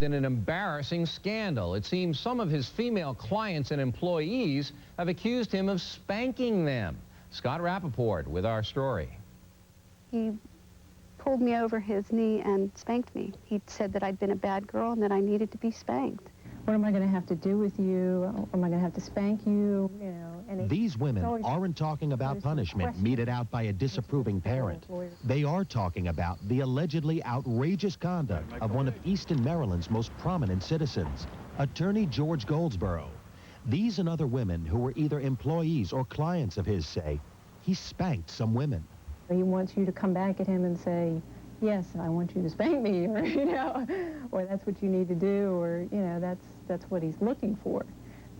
involved in an embarrassing scandal. It seems some of his female clients and employees have accused him of spanking them. Scott Rappaport with our story. He pulled me over his knee and spanked me. He said that I'd been a bad girl and that I needed to be spanked. What am I going to have to do with you? Am I going to have to spank you? You know, and these women aren't talking about punishment meted out by a disapproving parent. They are talking about the allegedly outrageous conduct of one of Easton, Maryland's most prominent citizens, attorney George Goldsborough. These and other women who were either employees or clients of his say he spanked some women. He wants you to come back at him and say, yes, I want you to spank me, or, you know, or that's what you need to do, or, you know, that's what he's looking for.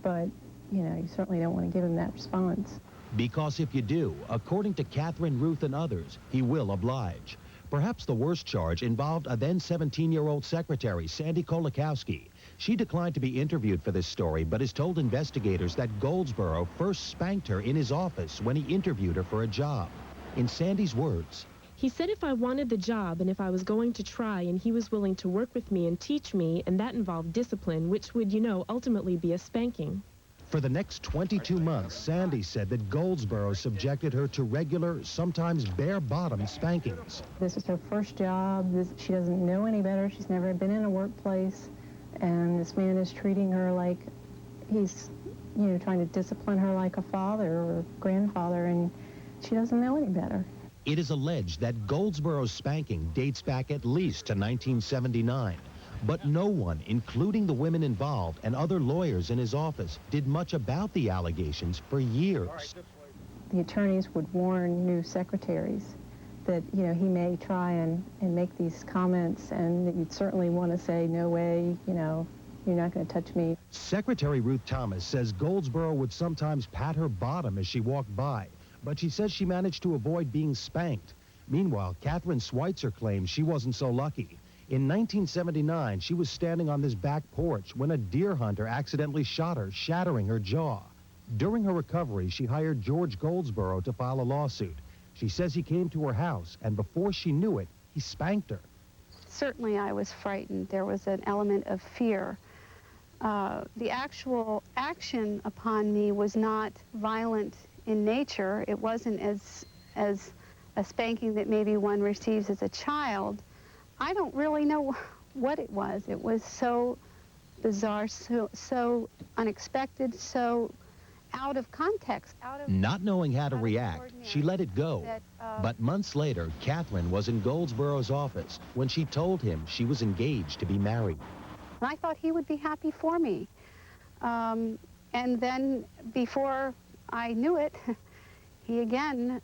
But, you know, you certainly don't want to give him that response. Because if you do, according to Catherine, Ruth, and others, he will oblige. Perhaps the worst charge involved a then 17-year-old secretary, Sandy Kolakowski. She declined to be interviewed for this story, but has told investigators that Goldsborough first spanked her in his office when he interviewed her for a job. In Sandy's words, he said if I wanted the job and if I was going to try and he was willing to work with me and teach me, and that involved discipline, which would, you know, ultimately be a spanking. For the next 22 months, Sandy said that Goldsborough subjected her to regular, sometimes bare-bottom spankings. This is her first job. She doesn't know any better. She's never been in a workplace. And this man is treating her like he's, you know, trying to discipline her like a father or grandfather, and she doesn't know any better. It is alleged that Goldsborough's spanking dates back at least to 1979. But no one, including the women involved and other lawyers in his office, did much about the allegations for years. The attorneys would warn new secretaries that, you know, he may try and make these comments, and that you'd certainly want to say, no way, you know, you're not going to touch me. Secretary Ruth Thomas says Goldsborough would sometimes pat her bottom as she walked by, but she says she managed to avoid being spanked. Meanwhile, Catherine Schweitzer claims she wasn't so lucky. In 1979, she was standing on this back porch when a deer hunter accidentally shot her, shattering her jaw. During her recovery, she hired George Goldsborough to file a lawsuit. She says he came to her house, and before she knew it, he spanked her. Certainly I was frightened. There was an element of fear. The actual action upon me was not violent in nature. It wasn't as a spanking that maybe one receives as a child. I don't really know what it was. It was so bizarre, so unexpected, so out of context. Not knowing how to react, she let it go. But months later, Catherine was in Goldsborough's office when she told him she was engaged to be married. And I thought he would be happy for me. And then before I knew it, he again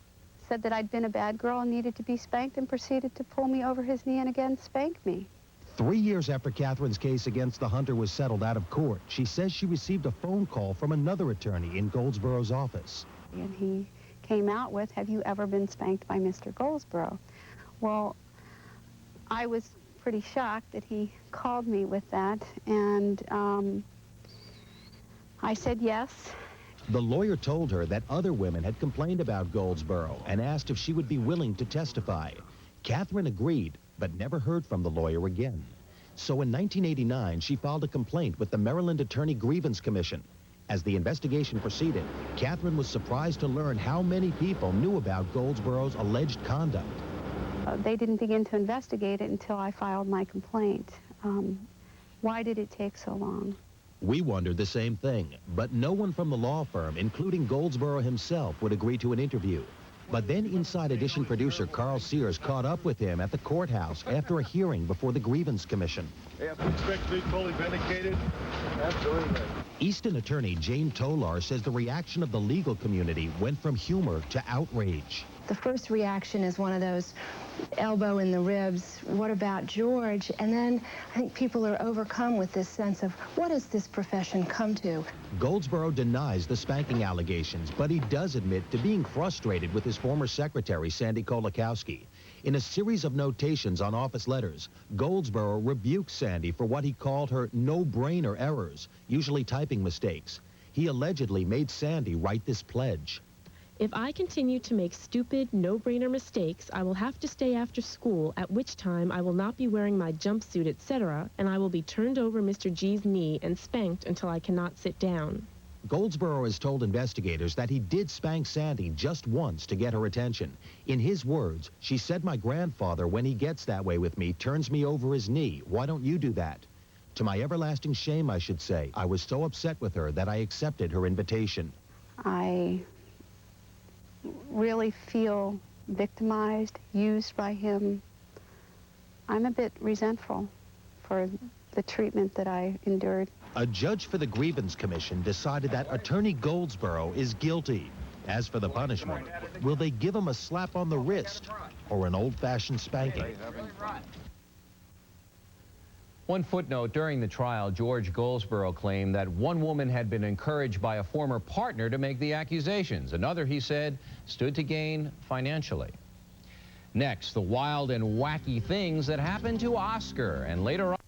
said that I'd been a bad girl and needed to be spanked, and proceeded to pull me over his knee and again spank me. 3 years after Catherine's case against the hunter was settled out of court, she says she received a phone call from another attorney in Goldsborough's office. And he came out with, have you ever been spanked by Mr. Goldsborough? Well, I was pretty shocked that he called me with that, and I said yes. The lawyer told her that other women had complained about Goldsborough and asked if she would be willing to testify. Catherine agreed, but never heard from the lawyer again. So in 1989, she filed a complaint with the Maryland Attorney Grievance Commission. As the investigation proceeded, Catherine was surprised to learn how many people knew about Goldsborough's alleged conduct. They didn't begin to investigate it until I filed my complaint. Why did it take so long? We wondered the same thing, but no one from the law firm, including Goldsborough himself, would agree to an interview. But then Inside Edition producer Carl Sears caught up with him at the courthouse after a hearing before the Grievance Commission. Hey, I expect to be fully vindicated. Absolutely. Easton attorney Jane Tolar says the reaction of the legal community went from humor to outrage. The first reaction is one of those elbow in the ribs, what about George? And then I think people are overcome with this sense of, what has this profession come to? Goldsborough denies the spanking allegations, but he does admit to being frustrated with his former secretary, Sandy Kolakowski. In a series of notations on office letters, Goldsborough rebuked Sandy for what he called her no-brainer errors, usually typing mistakes. He allegedly made Sandy write this pledge. If I continue to make stupid, no-brainer mistakes, I will have to stay after school, at which time I will not be wearing my jumpsuit, etc., and I will be turned over Mr. G's knee and spanked until I cannot sit down. Goldsborough has told investigators that he did spank Sandy just once to get her attention. In his words, she said, "My grandfather, when he gets that way with me, turns me over his knee. Why don't you do that?" To my everlasting shame, I should say, I was so upset with her that I accepted her invitation. I really feel victimized, used by him. I'm a bit resentful for the treatment that I endured. A judge for the Grievance Commission decided that Attorney Goldsborough is guilty. As for the punishment, will they give him a slap on the wrist or an old-fashioned spanking? One footnote, during the trial, George Goldsborough claimed that one woman had been encouraged by a former partner to make the accusations. Another, he said, stood to gain financially. Next, the wild and wacky things that happened to Oscar, and later on,